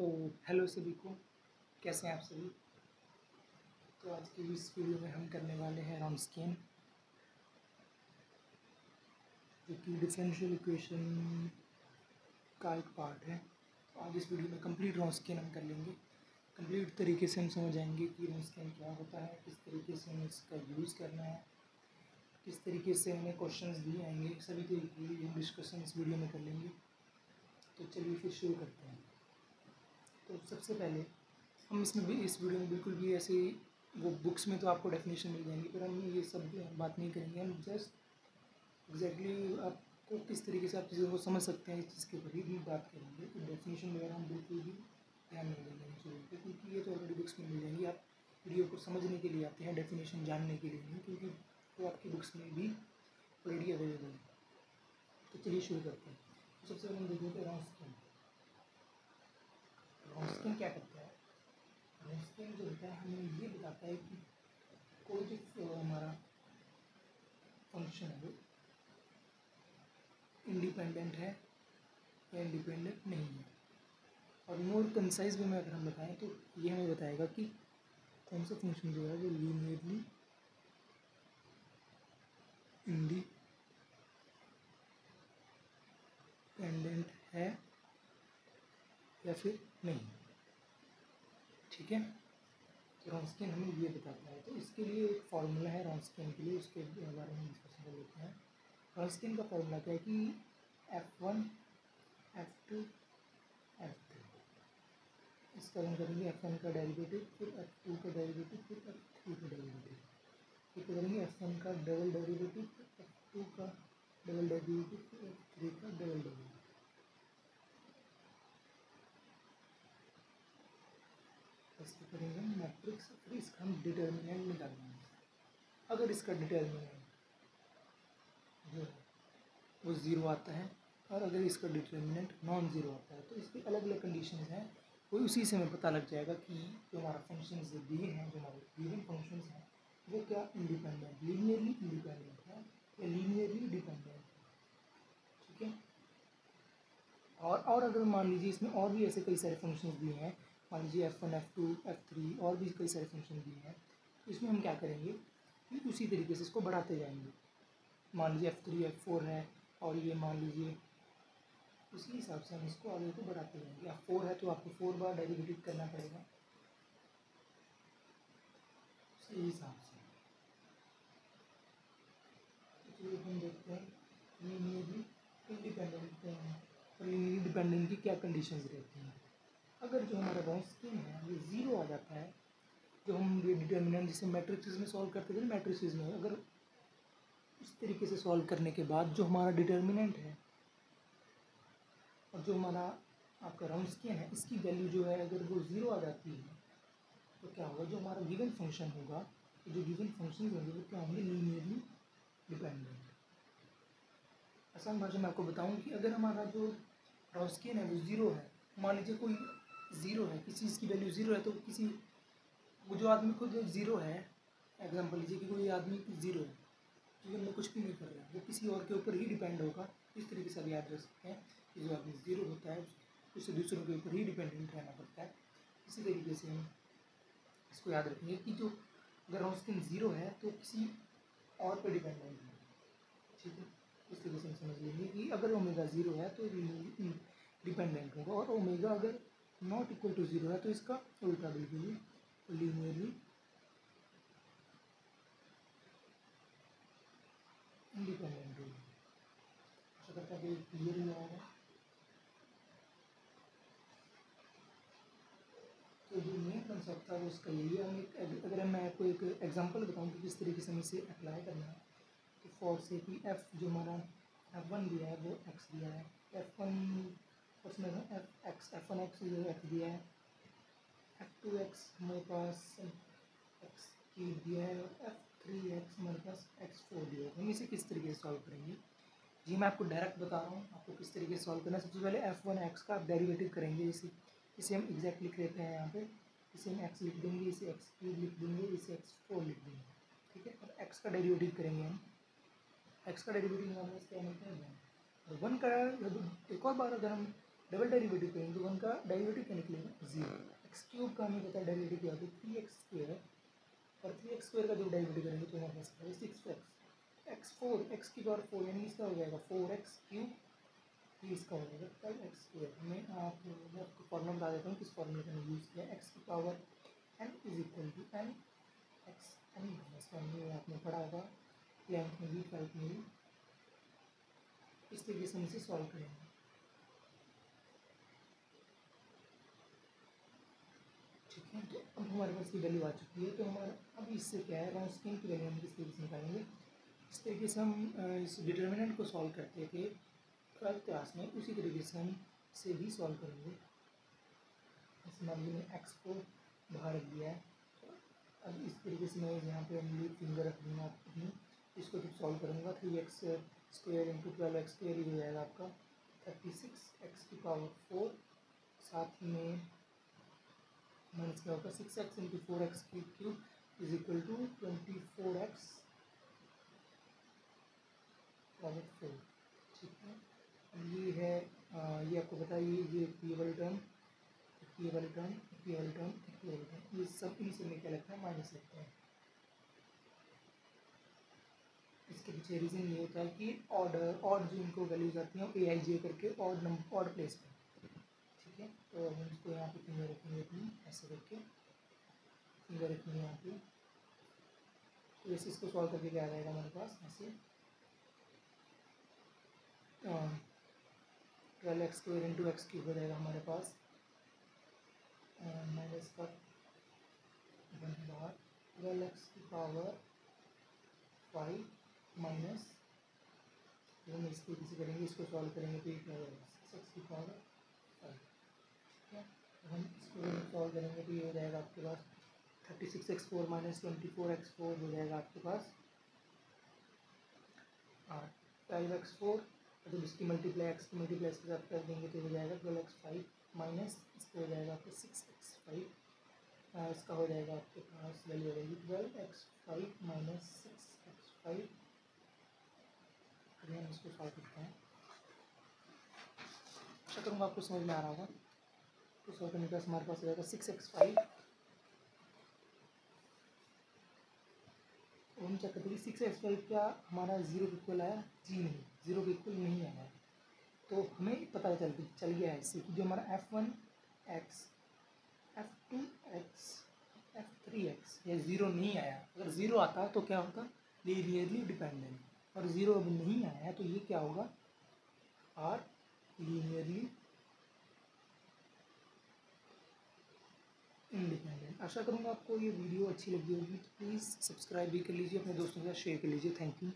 तो हेलो सभी को, कैसे हैं आप सभी। तो आज की इस वीडियो में हम करने वाले हैं रॉन्स्कियन, जो कि डिफरेंशियल इक्वेशन का एक पार्ट है। तो आज इस वीडियो में कंप्लीट रॉन्स्कियन हम कर लेंगे। कंप्लीट तरीके से हम समझ आएंगे कि रॉन्स्कियन क्या होता है, किस तरीके से हमें इसका यूज़ करना है, किस तरीके से हमें क्वेश्चंस दिए आएंगे, सभी तरीके की हम डिस्कशन इस वीडियो में कर लेंगे। तो चलिए फिर शुरू करते हैं। तो सबसे पहले हम इस वीडियो में बिल्कुल भी ऐसे वो बुक्स में तो आपको डेफिनेशन मिल जाएंगी, पर हम ये सब बात नहीं करेंगे। हम जस्ट एग्जैक्टली आपको किस तरीके से आप चीज़ों को समझ सकते हैं इस चीज़ के ऊपर ही बात करेंगे। तो डेफिनेशन वगैरह हम बिल्कुल भी ध्यान नहीं देंगे इन चीज़ों पर, क्योंकि ये तो ऑलरेडी बुक्स में मिल जाएंगी। आप वीडियो को समझने के लिए आते हैं, डेफिनेशन जानने के लिए नहीं, क्योंकि वो आपकी बुक्स में भी ऑलरेडी अवेलेबल है। तो चलिए शुरू करते हैं। तो सबसे पहले हम देखेंगे रॉन्स्कियन। रॉन्स्कियन क्या करता है? रॉन्स्कियन जो होता है हमें ये बताता है कि कोई जो हमारा फंक्शन है वो इंडिपेंडेंट है या इंडिपेंडेंट नहीं है। और मोर कंसाइज वे में अगर हम बताएं तो ये हमें बताएगा कि कौन सा फंक्शन जो है वो लीनियरली इंडिपेंडेंट है या फिर नहीं। ठीक है, तो रॉन्स्कियन हमें ये बताता है। तो इसके लिए एक फार्मूला है रॉन्स्कियन के लिए, उसके बारे में डिस्कशन कर लेते हैं। रॉन्स्कियन का फार्मूला क्या है कि F1 F2 F3, इसका हम करेंगे F1 का डेरिवेटिव, फिर F2 का डेरिवेटिव, फिर F3 का डेरिवेटिव। फिर करेंगे F1 का डबल डेरिवेटिव, फिर F2 का डबल डेरिवेटिव, फिर F3 का डबल डेरिवेटिव। ऐसे करेंगे हम मैट्रिक्स, फिर इसका हम डिटर्मिनेंट निकालेंगे। अगर इसका डिटर्मिनेंट जो है वो ज़ीरो आता है और अगर इसका डिटर्मिनेंट नॉन ज़ीरो आता है, तो इसकी अलग अलग कंडीशंस हैं। वो उसी से हमें पता लग जाएगा कि जो हमारा फंक्शंस दिए हैं, जो हमारे गिवन फंक्शंस हैं, वो क्या इंडिपेंडेंट, लीनियरली इंडिपेंडेंट है या लीनियरली डिपेंडेंट है। ठीक है, और अगर मान लीजिए इसमें और भी ऐसे कई सारे फंक्शंस दिए हैं, मान लीजिए F1 F2 F3 और भी कई सारे फंक्शन दिए हैं, तो इसमें हम क्या करेंगे कि उसी तरीके से इसको बढ़ाते जाएंगे। मान लीजिए F3 F4 है और ये मान लीजिए, उसी हिसाब से हम इसको आगे को बढ़ाते जाएंगे। F4 है तो आपको 4 बार डेरिवेटिव करना पड़ेगा उसी हिसाब से। तो हम देखते हैं लीनियरली इंडिपेंडेंट और लीनियरली डिपेंडेंट की क्या कंडीशंस रहती हैं। अगर जो हमारा रॉन्स्कियन है वो ज़ीरो आ जाता है, जो हम ये डिटर्मिनेंट जिसे मैट्रिक्स में सॉल्व करते थे, मैट्रिक्स में अगर इस तरीके से सॉल्व करने के बाद जो हमारा डिटर्मिनेंट है और जो हमारा आपका रॉन्स्कियन है, इसकी वैल्यू जो है अगर वो ज़ीरो आ जाती है, तो क्या होगा, जो हमारा गिवन फंक्शन होगा, तो जो गिवन फंक्शन होंगे वो क्या होंगे, लीनियरली डिपेंडेंट। आसान भाषा में आपको बताऊं कि अगर हमारा जो रॉन्स्कियन है वो ज़ीरो है, मान लीजिए कोई ज़ीरो है, किसी चीज़ की वैल्यू ज़ीरो है, तो किसी वो जो आदमी को जो ज़ीरो है, एग्जाम्पल लीजिए कि कोई आदमी ज़ीरो है, जीवन में कुछ भी नहीं कर रहा है, वो किसी और के ऊपर ही डिपेंड होगा। इस तरीके से आप याद रख सकते हैं कि जो आदमी ज़ीरो होता है उसे दूसरों के ऊपर ही डिपेंडेंट रहना पड़ता है। इसी तरीके से हम इसको याद रखेंगे कि जो अगर रॉन्स्कियन ज़ीरो है तो किसी और पर डिपेंडेंट है। ठीक है, इस तरीके से हम समझ लेंगे कि अगर ओमेगा ज़ीरो है तो डिपेंडेंट होगा, और ओमेगा अगर नॉट इक्वल टू ज़ीरो है तो इसका उल्टा बिल्कुल लीनियरली इंडिपेंडेंट होगा। आशा करता है कि क्लियर हुआ होगा। तो जो मेन कंसेप्ट था वो उसका यही है। हम एक अगर मैं आपको एक एग्जांपल बताऊं कि किस तरीके से हमें इसे अप्लाई करना है, तो फॉर से कि एफ जो हमारा F1 दिया है वो x दिया है, F1 उसमें F1 x जो x दिया है, F2 x हमारे पास x क्यूब दिया है, और F3 x हमारे पास x4 दिया है। हम इसे किस तरीके से सॉल्व करेंगे, जी मैं आपको डायरेक्ट बता रहा हूँ आपको किस तरीके से सॉल्व करना है। सबसे पहले F1 x का आप डेरिवेटिव करेंगे। इसे हम एग्जैक्ट लिख लेते हैं यहाँ पे, इसे हम x लिख देंगे, इसे x क्यूब लिख देंगे, इसे x4 लिख देंगे। ठीक है, और x का डेरिवेटिव करेंगे हम। x का डेरिवेटिव हमारे पास क्या मिलता है, 1। और 1 का एक और बार अगर हम डबल डेरिवेटिव करेंगे तो वन का डेरिवेटिव क्या निकलेगा, 0। एक्स क्यूब का हमें पता है डेरिवेटिव क्या होता है, 3x² और 3x² का जब डेरिवेटिव करेंगे तो हमारे पास 6x, एक्स की पावर 4 यानी इसका हो जाएगा 4x³, ये इसका हो जाएगा 12x²। मैं आपको फॉर्मूला बता देता हूँ किस फॉर्मूले का यूज़ किया, एक्स की power n is equal to n x n minus one. ये आपने पढ़ा होगा 11th में भी 12th में भी। इस तरीके से हम इसे सॉल्व करेंगे। ठीक है, तो अब हमारे पास ये वैल्यू आ चुकी है, तो हमारा अब इससे क्या है, रॉन्स्कियन की वैल्यू हम किस तरीके से निकालेंगे। इस तरीके से हम इस डिटर्मिनेंट को सॉल्व करते थे 12th क्लास में, उसी तरीके से हम इसे भी सॉल्व करेंगे। इस मामले में एक्स को बाहर रख दिया है, तो अब इस तरीके से मैं यहाँ पे ओनली फिंगर रख दूँगा अपनी, इसको जब सॉल्व करूँगा 3x² इंटू 12x² ही हो जाएगा आपका 36x की पावर 4, साथ ही में माइनस क्या होगा 6x into 4x cube is equal to 24x power 4। ठीक है, ये है ये आपको पता है, ये वाली टर्म, ये वाली टर्म, ये वाली टर्म, ये वाली टर्म, ये सब इन सब में क्या लगता है, माइनस लगता है। इसके पीछे रीज़न ये होता है कि ऑड जो इनको वैल्यूज आती हैं AIJ करके ऑड प्लेस पर। ठीक है, तो हम इसको यहाँ पे फिंगर रखेंगे अपनी, ऐसे करके फिंगर रखेंगे यहाँ पे, तो इस इसको सॉल्व करके क्या आ जाएगा हमारे पास, ऐसे 12x² इंटू x³ हो जाएगा हमारे पास, माइनस का 1 बार 12x की पावर 5 माइनस, हम इस तरीके से करेंगे, इसको सॉल्व करेंगे तो ये क्या हो जाएगा 6x की पावर 5। ठीक है, हम इसको सॉल्व करेंगे तो ये हो जाएगा आपके पास 36x4 माइनस 24x4 हो जाएगा आपके पास 12x4, जब इसकी मल्टीप्लाई एक्स की मल्टीप्लाई इसके साथ कर देंगे तो हो जाएगा 12x5 माइनस इसको हो जाएगा आपका 6x5, इसका हो जाएगा आपके पास वैल्यू हो जाएगी 12x5 माइनस 6x5। हम इसको सॉल्व करते हैं, आशा करूँगा आपको समझ में आ रहा होगा। तो सॉल्व करने के बाद हमारे पास हो जाएगा 6x5, और हम चेक करते हैं 6x5 क्या हमारा 0 के इक्वल आया, जी नहीं, 0 के इक्वल नहीं आया। तो हमें पता चल गया है इससे कि जो हमारा f1x, f2x, f3x ये 0 नहीं आया। अगर 0 आता तो क्या होता, लीनियरली डिपेंडेंट, और 0 अब नहीं आया है तो ये क्या होगा, आर लीनियरली इंडिपेंडेंट। आशा करूँगा आपको ये वीडियो अच्छी लगी होगी, तो प्लीज़ सब्सक्राइब भी कर लीजिए, अपने दोस्तों के साथ शेयर कर लीजिए। Thank you.